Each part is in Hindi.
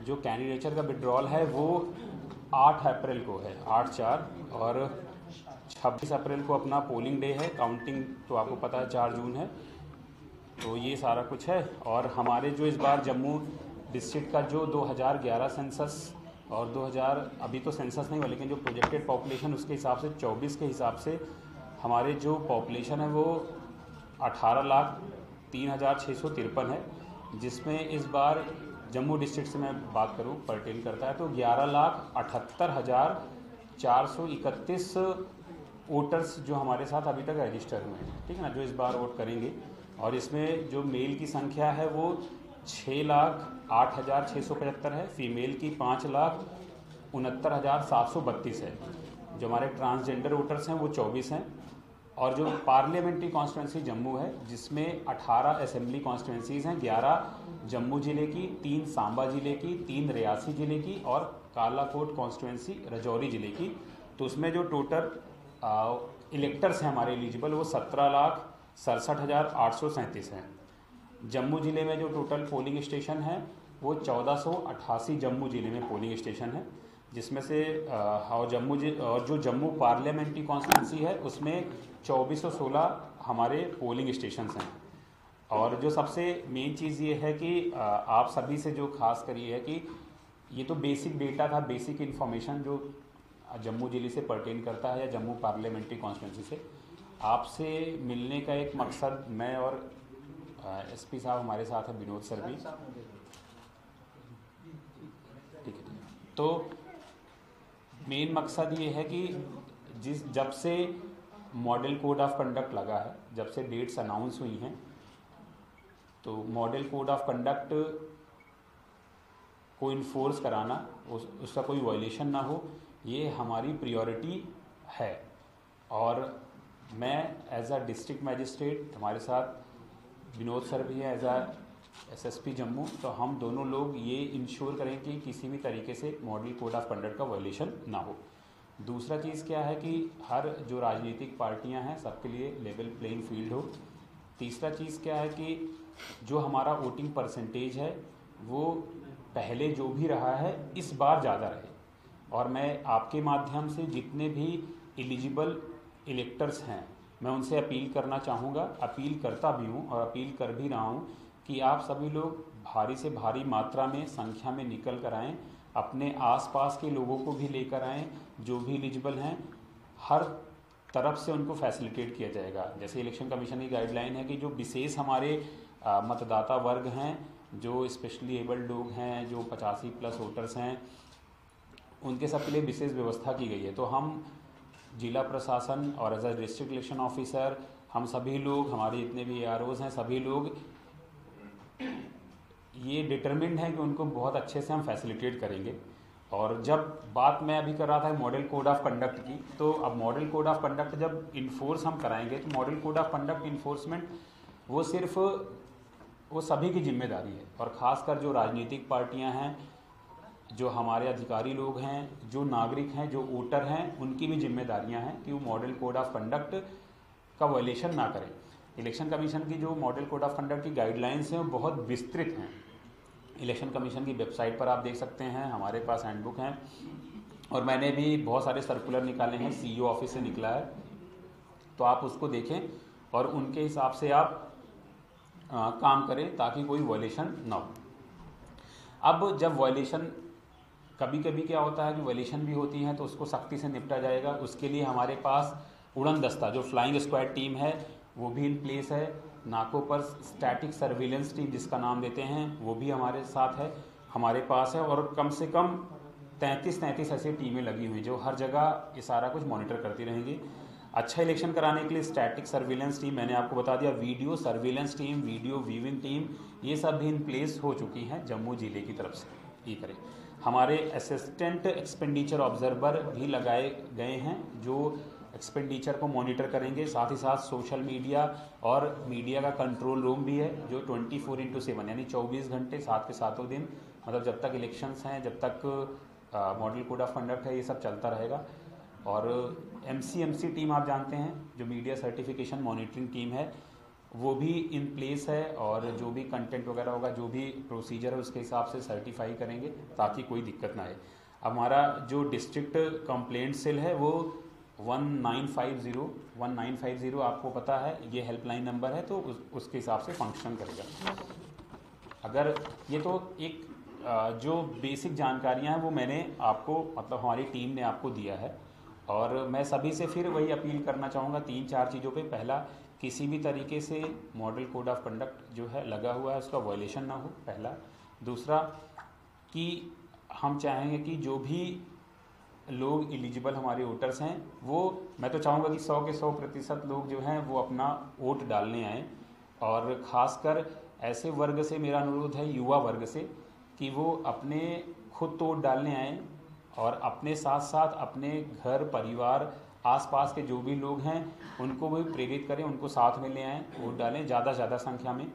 जो कैंडिडेचर का विड्रॉल है वो 8 अप्रैल को है, 8/4, और 26 अप्रैल को अपना पोलिंग डे है। काउंटिंग तो आपको पता है 4 जून है। तो ये सारा कुछ है। और हमारे जो इस बार जम्मू डिस्ट्रिक्ट का जो 2011 सेंसस और 2000 अभी तो सेंसस नहीं हुआ, लेकिन जो प्रोजेक्टेड पॉपुलेशन उसके हिसाब से 24 के हिसाब से हमारे जो पॉपुलेशन है वो 18,03,653 है, जिसमें इस बार जम्मू डिस्ट्रिक्ट से मैं बात करूं पर्टेन करता है तो 11,78,431 वोटर्स जो हमारे साथ अभी तक रजिस्टर हुए हैं, ठीक है ना, जो इस बार वोट करेंगे। और इसमें जो मेल की संख्या है वो 6,08,675 है, फीमेल की 5,69,732 है। जो हमारे ट्रांसजेंडर वोटर्स हैं वो 24 हैं। और जो पार्लियामेंट्री कॉन्स्टिट्यूंसी जम्मू है जिसमें 18 असेंबली कॉन्स्टिट्यूंसीज़ हैं, 11 जम्मू ज़िले की, 3 सांबा ज़िले की, 3 रियासी ज़िले की और कालाकोट कॉन्स्टिट्यूंसी राजौरी ज़िले की। तो उसमें जो टोटल इलेक्टर्स हैं हमारे एलिजिबल वो 17,67,837 हैं। जम्मू ज़िले में जो टोटल पोलिंग स्टेशन है वो 1488 जम्मू ज़िले में पोलिंग स्टेशन है, जिसमें से और जो जम्मू पार्लियामेंट्री कॉन्स्टिट्यूंसी है उसमें 2416 हमारे पोलिंग स्टेशन हैं। और जो सबसे मेन चीज़ ये है कि आप सभी से जो खास करी है कि ये तो बेसिक डेटा था, बेसिक इन्फॉर्मेशन जो जम्मू ज़िले से पर्टेन करता है या जम्मू पार्लियामेंट्री कॉन्स्टिट्यूंसी से। आपसे मिलने का एक मकसद, मैं और एसपी साहब हमारे साथ है, विनोद सर भी, ठीक है। तो मेन मकसद ये है कि जब से मॉडल कोड ऑफ कंडक्ट लगा है, जब से डेट्स अनाउंस हुई हैं, तो मॉडल कोड ऑफ कंडक्ट को इन्फोर्स कराना, उसका कोई वायलेशन ना हो, ये हमारी प्रायोरिटी है। और मैं एज अ डिस्ट्रिक्ट मैजिस्ट्रेट, हमारे साथ विनोद सर भी है एज अ एसएसपी जम्मू, तो हम दोनों लोग ये इंश्योर करें कि किसी भी तरीके से मॉडल कोड ऑफ कंडक्ट का वायलेशन ना हो। दूसरा चीज़ क्या है कि हर जो राजनीतिक पार्टियां हैं सबके लिए लेवल प्लेइंग फील्ड हो। तीसरा चीज़ क्या है कि जो हमारा वोटिंग परसेंटेज है वो पहले जो भी रहा है इस बार ज़्यादा रहे। और मैं आपके माध्यम से जितने भी एलिजिबल इलेक्टर्स हैं मैं उनसे अपील करना चाहूँगा, अपील करता भी हूँ और अपील कर भी रहा हूँ कि आप सभी लोग भारी से भारी मात्रा में संख्या में निकल कर आएँ, अपने आसपास के लोगों को भी लेकर आएँ जो भी एलिजिबल हैं। हर तरफ से उनको फैसिलिटेट किया जाएगा। जैसे इलेक्शन कमीशन की गाइडलाइन है कि जो विशेष हमारे मतदाता वर्ग हैं, जो स्पेशली एबल्ड लोग हैं, जो 85+ वोटर्स हैं, उनके सब के लिए विशेष व्यवस्था की गई है। तो हम जिला प्रशासन और as a district election officer, हम सभी लोग, हमारे जितने भी AROs हैं, सभी लोग ये डिटरमिन्ड हैं कि उनको बहुत अच्छे से हम फैसिलिटेट करेंगे। और जब बात मैं अभी कर रहा था मॉडल कोड ऑफ कंडक्ट की, तो अब मॉडल कोड ऑफ कंडक्ट जब इन्फोर्स हम कराएंगे तो model code of conduct enforcement वो सिर्फ वो सभी की जिम्मेदारी है। और ख़ासकर जो राजनीतिक पार्टियां हैं, जो हमारे अधिकारी लोग हैं, जो नागरिक हैं, जो वोटर हैं, उनकी भी जिम्मेदारियां हैं कि वो मॉडल कोड ऑफ कंडक्ट का वायलेशन ना करें। इलेक्शन कमीशन की जो मॉडल कोड ऑफ कंडक्ट की गाइडलाइंस हैं वो बहुत विस्तृत हैं। इलेक्शन कमीशन की वेबसाइट पर आप देख सकते हैं, हमारे पास हैंडबुक हैं और मैंने भी बहुत सारे सर्कुलर निकाले हैं, CEO ऑफिस से निकला है, तो आप उसको देखें और उनके हिसाब से आप काम करें ताकि कोई वायलेशन ना हो। अब जब वायलेशन, कभी कभी क्या होता है कि वायलेशन भी होती हैं तो उसको सख्ती से निपटा जाएगा। उसके लिए हमारे पास उड़न दस्ता जो फ्लाइंग स्क्वाड टीम है वो भी इन प्लेस है। नाकों पर स्टैटिक सर्विलेंस टीम जिसका नाम देते हैं वो भी हमारे साथ है, हमारे पास है। और कम से कम 33 ऐसी टीमें लगी हुई जो हर जगह ये सारा कुछ मॉनिटर करती रहेंगी। अच्छा इलेक्शन कराने के लिए स्टैटिक सर्विलेंस टीम, मैंने आपको बता दिया, video surveillance team, video viewing team, ये सब भी इन प्लेस हो चुकी हैं जम्मू ज़िले की तरफ से। ये करें, हमारे असिस्टेंट एक्सपेंडिचर ऑब्जर्वर भी लगाए गए हैं जो एक्सपेंडिचर को मॉनिटर करेंगे। साथ ही साथ सोशल मीडिया और मीडिया का कंट्रोल रूम भी है जो 24/7 यानी 24 घंटे 7 के 7 दिन, मतलब जब तक इलेक्शंस हैं, जब तक मॉडल कोड ऑफ कंडक्ट है, ये सब चलता रहेगा। और MCMC टीम आप जानते हैं जो मीडिया सर्टिफिकेशन मॉनिटरिंग टीम है, वो भी इन प्लेस है, और जो भी कंटेंट वगैरह होगा, जो भी प्रोसीजर है उसके हिसाब से सर्टिफाई करेंगे ताकि कोई दिक्कत ना आए। हमारा जो डिस्ट्रिक्ट कंप्लेंट सेल है वो 1950 आपको पता है ये हेल्पलाइन नंबर है, तो उसके हिसाब से फंक्शन करेगा। अगर ये तो एक जो बेसिक जानकारियां हैं वो मैंने आपको, मतलब हमारी टीम ने आपको दिया है, और मैं सभी से फिर वही अपील करना चाहूँगा 3-4 चीज़ों पे। पहला, किसी भी तरीके से मॉडल कोड ऑफ कंडक्ट जो है लगा हुआ है उसका वायलेशन ना हो, पहला। दूसरा कि हम चाहेंगे कि जो भी लोग एलिजिबल हमारे वोटर्स हैं, वो, मैं तो चाहूँगा कि 100 के 100% लोग जो हैं वो अपना वोट डालने आएँ, और ख़ासकर ऐसे वर्ग से मेरा अनुरोध है, युवा वर्ग से, कि वो अपने खुद तो वोट डालने आएँ, और अपने साथ साथ अपने घर परिवार आसपास के जो भी लोग हैं उनको भी प्रेरित करें, उनको साथ में ले आएँ, वोट डालें ज़्यादा से ज़्यादा संख्या में।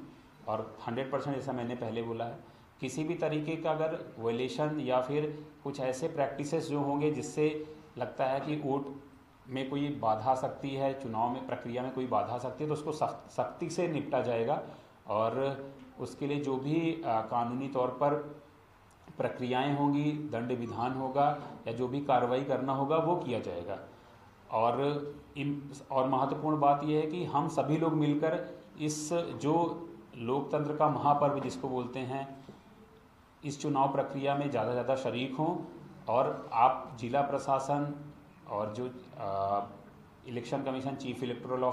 और 100% जैसा मैंने पहले बोला है, किसी भी तरीके का अगर वायलेशन या फिर कुछ ऐसे प्रैक्टिसेस जो होंगे जिससे लगता है कि वोट में कोई बाधा आ सकती है, चुनाव में प्रक्रिया में कोई बाधा आ सकती है, तो उसको सख्ती से निपटा जाएगा, और उसके लिए जो भी कानूनी तौर पर प्रक्रियाएं होंगी, दंड विधान होगा, या जो भी कार्रवाई करना होगा वो किया जाएगा। और महत्वपूर्ण बात यह है कि हम सभी लोग मिलकर इस जो लोकतंत्र का महापर्व जिसको बोलते हैं, इस चुनाव प्रक्रिया में ज़्यादा से ज़्यादा शरीक हों, और आप जिला प्रशासन और जो election commission, chief electoral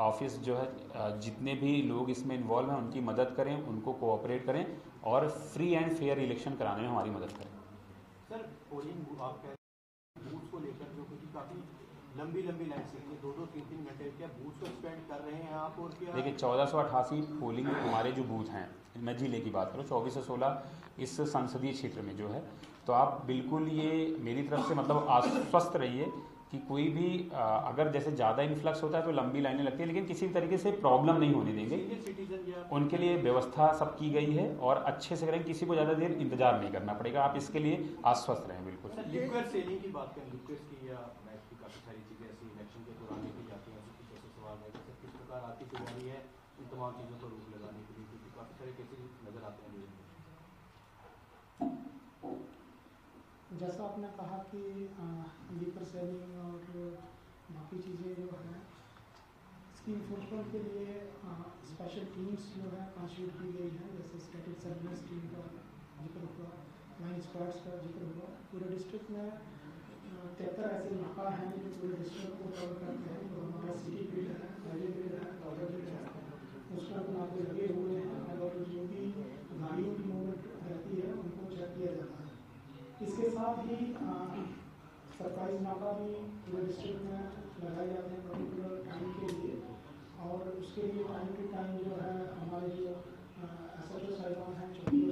office जो है, जितने भी लोग इसमें इन्वॉल्व हैं उनकी मदद करें, उनको कोऑपरेट करें, और फ्री एंड फेयर इलेक्शन कराने में हमारी मदद करें। सर, पोलिंग आप बूथ को लेकर जो कुछ काफ़ी लंबी लाइन से 2-2, 3-3 घंटे, क्या बूथ को एक्सपेंड कर रहे हैं आप? और क्या देखिए 1488 पोलिंग हमारे जो बूथ हैं, मैं जिले की बात करूँ, 24 से 16 इस संसदीय क्षेत्र में जो है, तो आप बिल्कुल ये मेरी तरफ से मतलब आश्वस्त रहिए कि कोई भी अगर जैसे ज़्यादा इन्फ्लक्स होता है तो लंबी लाइनें लगती है, लेकिन किसी भी तरीके से प्रॉब्लम नहीं होने देंगे। उनके लिए व्यवस्था सब की गई है, और अच्छे से करें, किसी को ज़्यादा देर इंतजार नहीं करना पड़ेगा, आप इसके लिए आश्वस्त रहें। बिल्कुल लिक्विड सेलिंग की बात करें, लिक्विड की या मैच की, काफ़ी सारी चीज़ें ऐसी इलेक्शन के दौरान की जाती हैं, जैसे सवाल है कि किस प्रकार आपकी तैयारी है इन तमाम चीज़ों को रोक लगाने के लिए, क्योंकि काफ़ी सारे केसेस नज़र आते हैं। जैसा आपने कहा कि लिकर सेलिंग और बाकी चीज़ें जो हैं, इसकी इन्फोर्समेंट के लिए स्पेशल टीम्स जो है कॉन्स्टिट्यूट की गई हैं, जैसे स्टैटिक सर्विलेंस टीम का जिक्र हुआ, लाइन स्क्वाड्स का जिक्र हुआ। पूरे डिस्ट्रिक्ट में 73 ऐसे इलाका हैं जो पूरे डिस्ट्रिक्ट को कवर करते हैं। तो हमारा सिटी फील्ड है, हाईवे फील्ड है, बॉर्डर फील्ड है, उसमें अपना आगे लगे हुए हैं, और जो भी गाड़ियों की मूवमेंट रहती है उनको चेक किया जाता है। इसके साथ ही सरकारी नाका भी पूरे डिस्ट्रिक्ट में लगाए जाते हैं पर्टिकुलर टाइम के लिए, और उसके लिए टाइम टू टाइम जो है हमारे जो SHO साहिबान हैं, चौकी हैं,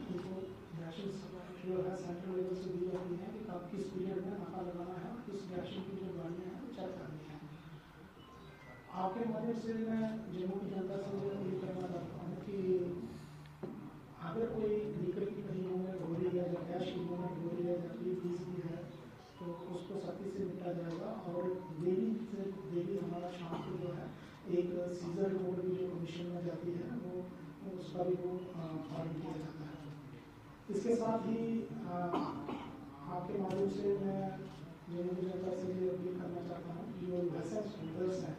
उनको डायरेक्शन जो है सेंट्रल लेवल से दी जाती हैं कि कब किस पीरियड में नाका लगाना है, और किस डायरेक्शन की जो गाड़ियाँ हैं वो चेक करनी है। आपके माध्यम से मैं जम्मू की जनता से ये कहना चाहता हूँ कि अगर कोई लिकर की कहीं मूवमेंट हो रही है, या कैश की मूवमेंट हो रही है, या कोई फीस भी है, तो उसको सख्ती से निपटा जाएगा। और डेली हमारा शाम को जो है एक सीजर रिपोर्ट भी जो कमीशन में जाती है वो उसका भी वो पालन किया जाता है। इसके साथ ही आपके माध्यम से मैं जम्मू की जनता से ये अपील करना चाहता हूँ कि जो लाइसेंस होल्डर्स हैं,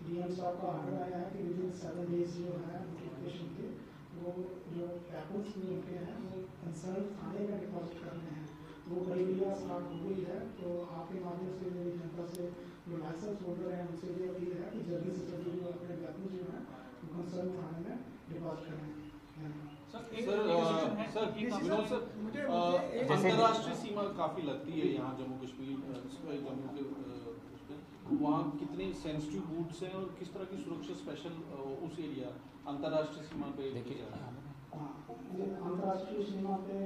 DM साहब का ऑर्डर आया है कि विदिन 7 डेज जो है नोटिफिकेशन के, वो जो पैकेट्स में उनके हैं वो कंसर्न थाने में डिपॉजिट करने हैं, वो प्रक्रिया स्टार्ट हो गई है। तो आपके माध्यम से मेरी जनता से जो लाइसेंस होल्डर हैं उनसे ये अपील है कि जल्दी से जल्दी जो अपने पैकेज जो है वो कंसर्न थाने में डिपॉजिट करें। अंतर्राष्ट्रीय सीमा काफ़ी लगती है यहाँ जम्मू कश्मीर, जम्मू के वहाँ कितने सेंसिटिव बूथ्स हैं और किस तरह की सुरक्षा स्पेशल उस एरिया अंतर्राष्ट्रीय सीमा पे? देखिए अंतर्राष्ट्रीय सीमा पे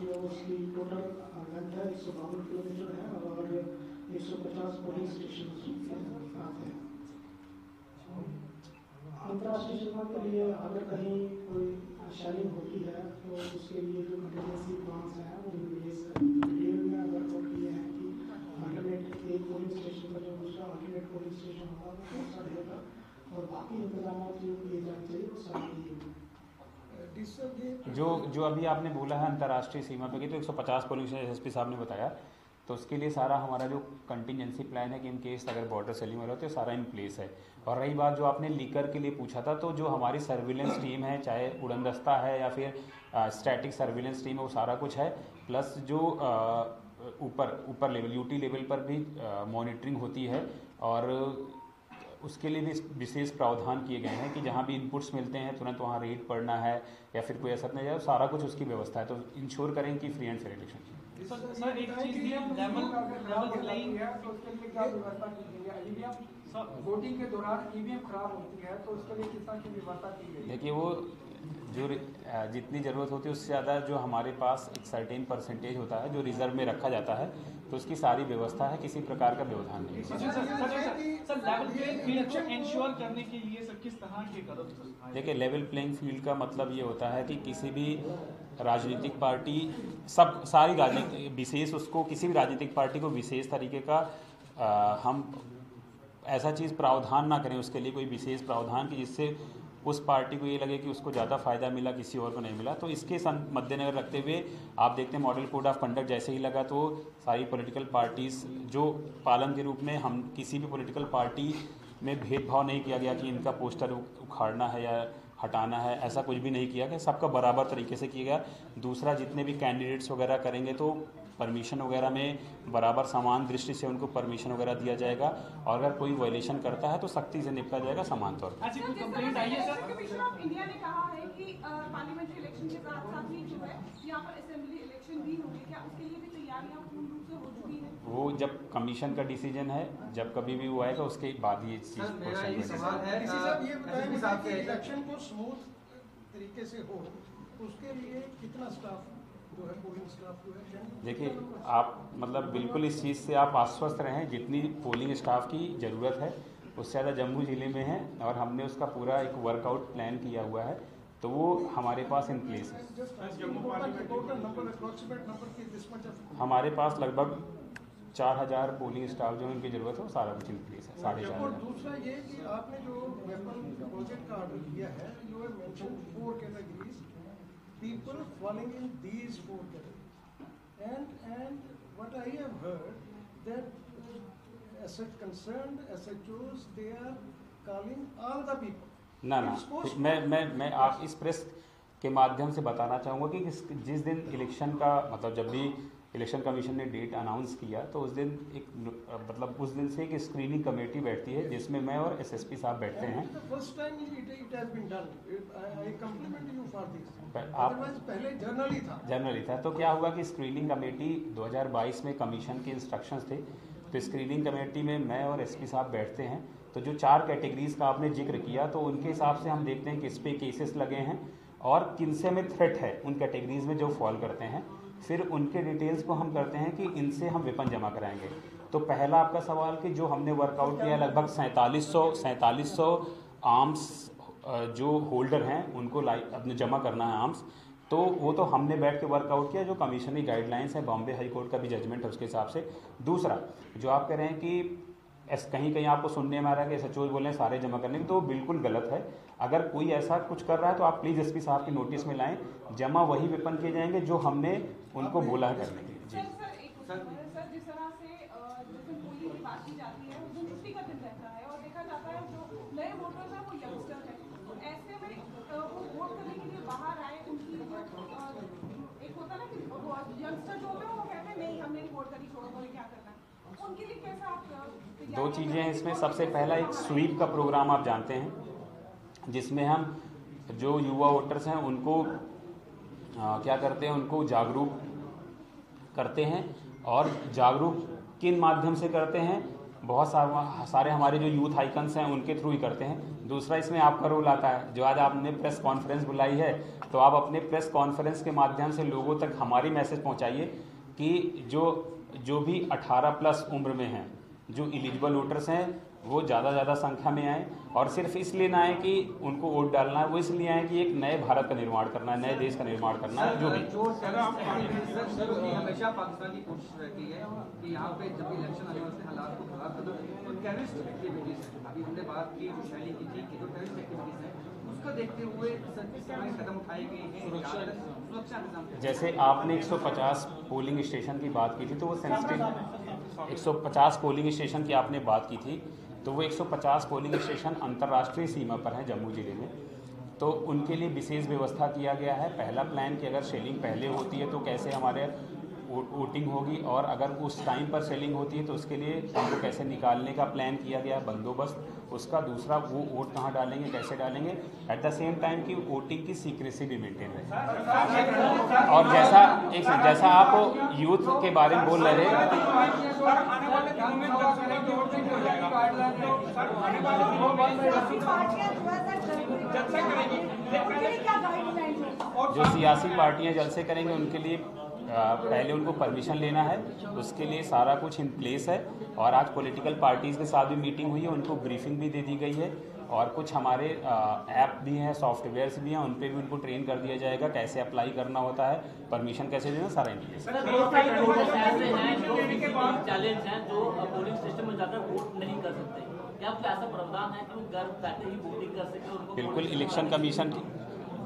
जो उसकी टोटल लेंथ है 152 किलोमीटर है, और 150 पोलिंग स्टेशन आते हैं। अंतर्राष्ट्रीय सीमा के लिए अगर कहीं कोई शेलिंग होती है तो उसके लिए जो कंटिजेंसी प्लान्स हैं वो डिटेल में वर्कआउट किए हैं कि अल्टरनेट एक पोलिंग स्टेशन का जो दूसरा अल्टरनेट पोलिंग स्टेशन होगा वो कौन सा रहेगा, और बाकी इंतजाम जो किए जाने चाहिए वो सारे किए हुए। जो अभी आपने बोला है अंतर्राष्ट्रीय सीमा पे की, तो 150 पोलिंग स्टेशन एसएसपी साहब ने बताया, तो उसके लिए सारा हमारा जो कंटिजेंसी प्लान है कि इन केस अगर बॉर्डर सेलिंग हो रहा है तो सारा इन प्लेस है। और रही बात जो आपने लीकर के लिए पूछा था, तो जो हमारी सर्विलेंस टीम है, चाहे उड़नदस्ता है या फिर स्टैटिक सर्विलेंस टीम है, वो सारा कुछ है। प्लस जो ऊपर लेवल यूटी लेवल पर भी मॉनिटरिंग होती है, और उसके लिए भी विशेष प्रावधान किए गए हैं कि जहाँ भी इनपुट्स मिलते हैं तुरंत वहाँ रेड पड़ना है या फिर कोई असर नहीं जाए, सारा कुछ उसकी व्यवस्था है। तो इंश्योर करें कि free and fair election. Sir एक चीज भी लेवल प्लेइंग है तो उसके लिए क्या व्यवस्था की गई है? ईवीएम वोटिंग के दौरान ईवीएम खराब होती है तो उसके लिए किस तरह की व्यवस्था की गई है? देखिए, वो जो जितनी ज़रूरत होती है उससे ज़्यादा जो हमारे पास एक सर्टेन परसेंटेज होता है जो रिजर्व में रखा जाता है, तो उसकी सारी व्यवस्था है, किसी प्रकार का व्यवधान नहीं है। Sir level playing field ensure करने के लिए सर किस तरह के कदम? देखिए, लेवल प्लेइंग फील्ड का मतलब ये होता है कि किसी भी राजनीतिक पार्टी सारी राजनीतिक विशेष उसको किसी भी राजनीतिक पार्टी को विशेष तरीके का हम ऐसा चीज़ प्रावधान ना करें, उसके लिए कोई विशेष प्रावधान कि जिससे उस पार्टी को ये लगे कि उसको ज़्यादा फायदा मिला, किसी और को नहीं मिला। तो इसके मद्देनजर रखते हुए आप देखते हैं मॉडल कोड ऑफ कंडक्ट जैसे ही लगा तो सारी पॉलिटिकल पार्टीज़ जो पालन के रूप में हम किसी भी पॉलिटिकल पार्टी में भेदभाव नहीं किया गया कि इनका पोस्टर उखाड़ना है या हटाना है, ऐसा कुछ भी नहीं किया गया, सबका बराबर तरीके से किया गया। दूसरा, जितने भी कैंडिडेट्स वगैरह करेंगे तो परमिशन वगैरह में बराबर समान दृष्टि से उनको परमिशन वगैरह दिया जाएगा, और अगर कोई वायलेशन करता है तो सख्ती से निपटा जाएगा समान तौर पर। कंप्लेंट आई है सर, कमिश्नर ऑफ इंडिया ने कहा है कि पार्लियामेंट्री इलेक्शन के साथ साथ ही जो है यहाँ पर असेंबली इलेक्शन भी होंगे, क्या उसके लिए भी तैयारियां पूर्ण रूप से हो चुकी हैं? वो जब कमीशन का डिसीजन है, जब कभी भी वो आएगा उसके बाद ये चीज़ इलेक्शन को स्मूथ तरीके से हो उसके लिए कितना स्टाफ जो है, पोलिंग स्टाफ जो है? देखिए, आप मतलब बिल्कुल इस चीज़ से आप आश्वस्त रहें, जितनी पोलिंग स्टाफ की ज़रूरत है उससे ज़्यादा जम्मू ज़िले में है, और हमने उसका पूरा एक वर्कआउट प्लान किया हुआ है, तो वो हमारे पास इन प्लेस है। हमारे पास लगभग 4000 पोलिंग स्टाफ जो उनकी ज़रूरत है वो सारा कुछ इन प्लेस है, 4500। और दूसरा ये कि आपने जो वेपन प्रोजेक्ट का ऑर्डर किया है, जो है mention 4 categories, people falling in these 4 categories, and what I have heard that as concerned SHOs they are calling all the people. ना मैं आप इस प्रेस के माध्यम से बताना चाहूँगा कि जिस दिन इलेक्शन का मतलब जब भी इलेक्शन कमीशन ने डेट अनाउंस किया तो उस दिन एक मतलब उस दिन से एक स्क्रीनिंग कमेटी बैठती है जिसमें मैं और एसएसपी साहब बैठते हैं। पहले जर्नली था। तो क्या हुआ कि स्क्रीनिंग कमेटी 2022 में कमीशन के इंस्ट्रक्शंस थे, तो स्क्रीनिंग कमेटी में मैं और एसपी साहब बैठते हैं। तो जो 4 कैटेगरीज का आपने जिक्र किया, तो उनके हिसाब से हम देखते हैं किस पे केसेस लगे हैं और किन से में थ्रेट है उन कैटेगरीज में जो फॉल करते हैं, फिर उनके डिटेल्स को हम करते हैं कि इनसे हम वेपन जमा कराएंगे। तो पहला आपका सवाल कि जो हमने वर्कआउट किया लगभग 4700 आर्म्स जो होल्डर हैं उनको अपने जमा करना है आर्म्स, तो वो तो हमने बैठ के वर्कआउट किया, जो कमीशन की गाइडलाइंस है, बॉम्बे हाई कोर्ट का भी जजमेंट है उसके हिसाब से। दूसरा, जो आप कह रहे हैं कि कहीं आपको सुनने में आ रहा है कि SHO बोल रहे हैं सारे जमा करने की, तो बिल्कुल गलत है। अगर कोई ऐसा कुछ कर रहा है तो आप प्लीज़ एसपी साहब की नोटिस में लाएं, जमा वही वेपन किए जाएंगे जो हमने उनको बोला है करने के लिए। जी सर, जिस तरह से जिस दिन पोलिंग की बात की जाती है उस दिन छुट्टी का दिन रहता है और देखा जाता है जो नए वोटर्स हैं वो यंगस्टर हैं, तो ऐसे में वो वोट करने के लिए बाहर आए, उनकी एक होता है ना कि यंगस्टर जो होते हैं वो कहते हैं नहीं हमने नहीं वोट करी, छोड़ो बोले क्या करना है, उनके लिए कैसा आप? 2 चीज़ें हैं इसमें। सबसे पहला एक स्वीप का प्रोग्राम आप जानते हैं, जिसमें हम जो युवा वोटर्स हैं उनको क्या करते हैं, उनको जागरूक करते हैं। और जागरूक किन माध्यम से करते हैं? बहुत सारे हमारे जो यूथ आइकन्स हैं उनके थ्रू ही करते हैं। दूसरा, इसमें आपका रोल आता है। जो आज आपने प्रेस कॉन्फ्रेंस बुलाई है, तो आप अपने प्रेस कॉन्फ्रेंस के माध्यम से लोगों तक हमारी मैसेज पहुंचाइए कि जो भी 18+ उम्र में हैं, जो एलिजिबल वोटर्स हैं, वो ज़्यादा संख्या में आए और सिर्फ इसलिए ना आए कि उनको वोट डालना है, वो इसलिए आए कि एक नए भारत का निर्माण करना है, नए देश का निर्माण करना है। जो भी हमेशा पाकिस्तान की कोशिश रहती है कि यहाँ पे जब इलेक्शन आने वाले हालात को खराब करना, तो टेररिस्ट एक्टिविटीज है, अभी हमने बात की शैली की थी कि जो टेररिस्ट एक्टिविटीज है उसको देखते हुए कदम उठाए गए हैं सुरक्षा निजाम। जैसे आपने 150 पोलिंग स्टेशन की बात की थी, तो वो सेंसिटिव 150 पोलिंग स्टेशन की आपने बात की थी, तो वो 150 पोलिंग स्टेशन अंतर्राष्ट्रीय सीमा पर हैं जम्मू ज़िले में, तो उनके लिए विशेष व्यवस्था किया गया है। पहला प्लान कि अगर सेलिंग पहले होती है तो कैसे हमारे वोटिंग होगी, और अगर उस टाइम पर सेलिंग होती है तो उसके लिए उनको कैसे निकालने का प्लान किया गया है, बंदोबस्त उसका। दूसरा, वो वोट कहाँ डालेंगे, कैसे डालेंगे, एट द सेम टाइम की वोटिंग की सीक्रेसी भी मेंटेन रहे। और जैसा आप यूथ के बारे में बोल रहे थे, जो सियासी पार्टियां जलसे करेंगे उनके लिए पहले उनको परमिशन लेना है, उसके लिए सारा कुछ इन प्लेस है। और आज पॉलिटिकल पार्टीज़ के साथ भी मीटिंग हुई है, उनको ब्रीफिंग भी दे दी गई है, और कुछ हमारे ऐप भी हैं, सॉफ्टवेयर्स भी हैं, उन पर भी उनको ट्रेन कर दिया जाएगा कैसे अप्लाई करना होता है, परमिशन कैसे देना, सारा इंडिकेशन। चैलेंज हैं जो पोलिंग स्टेशन में जाकर वोट नहीं कर सकते, क्या आपका ऐसा प्रावधान है कि वो घर बैठे ही वोटिंग कर सके? बिल्कुल, इलेक्शन कमीशन की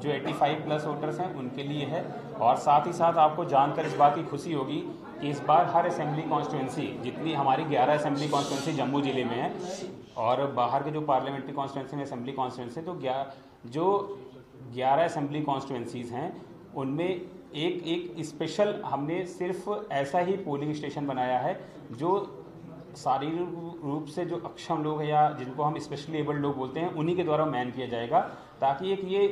जो 85+ वोटर्स हैं उनके लिए है। और साथ ही साथ आपको जानकर इस बात की खुशी होगी कि इस बार हर असेंबली कॉन्स्टिट्यूंसी, जितनी हमारी 11 असेंबली कॉन्स्टिट्यूंसी जम्मू ज़िले में है, और बाहर के जो पार्लियामेंट्री कॉन्स्टिट्यूंसी में असेंबली कॉन्स्टिट्यूंसी, तो जो 11 असेंबली कॉन्स्टिट्यूंसीज़ हैं उनमें एक स्पेशल हमने सिर्फ ऐसा ही पोलिंग स्टेशन बनाया है जो शारीरिक रूप से जो अक्षम लोग हैं या जिनको हम स्पेशली एबल्ड लोग बोलते हैं, उन्हीं के द्वारा मैन किया जाएगा, ताकि एक ये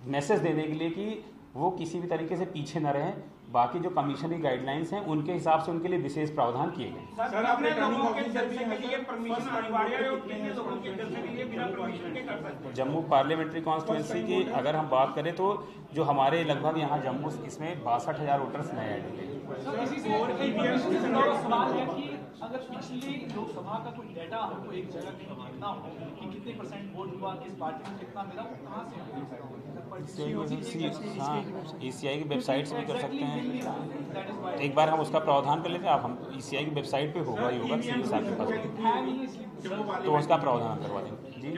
मैसेज देने के लिए कि वो किसी भी तरीके से पीछे न रहें। बाकी जो कमीशन की गाइडलाइंस हैं उनके हिसाब से उनके लिए विशेष प्रावधान किए गए। सर, आपने लोगों के जलसे के लिए परमिशन अनिवार्य है, और कितने लोगों के जलसे के लिए बिना परमिशन के कर सकते हैं? जम्मू पार्लियामेंट्री कॉन्स्टिट्यूंसी की अगर हम बात करें तो जो हमारे लगभग यहाँ जम्मू इसमें 62,000 वोटर्स नए ऐड हुए। सवाल है कि अगर पिछली लोकसभा का कोई डेटा हमको एक जगह कहीं देखना हो कि कितने % वोट हुआ, किस पार्टी को कितना मिला, वो कहाँ से ECI की वेबसाइट से भी कर सकते हैं। एक बार हम उसका प्रावधान कर लेते हैं, आप हम ECI की वेबसाइट पे होगा ही होगा, सीओ साहब के पास, तो उसका प्रावधान करवा देंगे जी।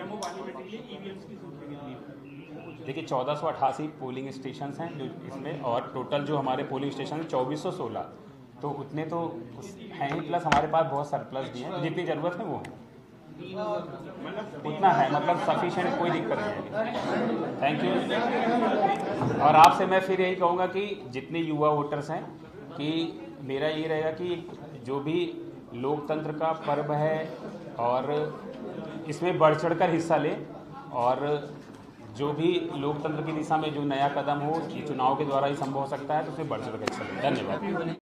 देखिए 1488 पोलिंग स्टेशन हैं जो इसमें, और टोटल जो हमारे पोलिंग स्टेशन है 2416, तो उतने तो हैं ही, प्लस हमारे पास बहुत सरप्लस भी हैं, जितनी ज़रूरत है वो है, उतना है, मतलब सफिशिएंट, कोई दिक्कत नहीं है। Thank you. और आपसे मैं फिर यही कहूँगा कि जितने युवा वोटर्स हैं, कि मेरा ये रहेगा कि जो भी लोकतंत्र का पर्व है और इसमें बढ़ चढ़कर हिस्सा ले, और जो भी लोकतंत्र की दिशा में जो नया कदम हो, ये चुनाव के द्वारा ही संभव हो सकता है, तो उसमें बढ़ चढ़कर हिस्सा ले। धन्यवाद।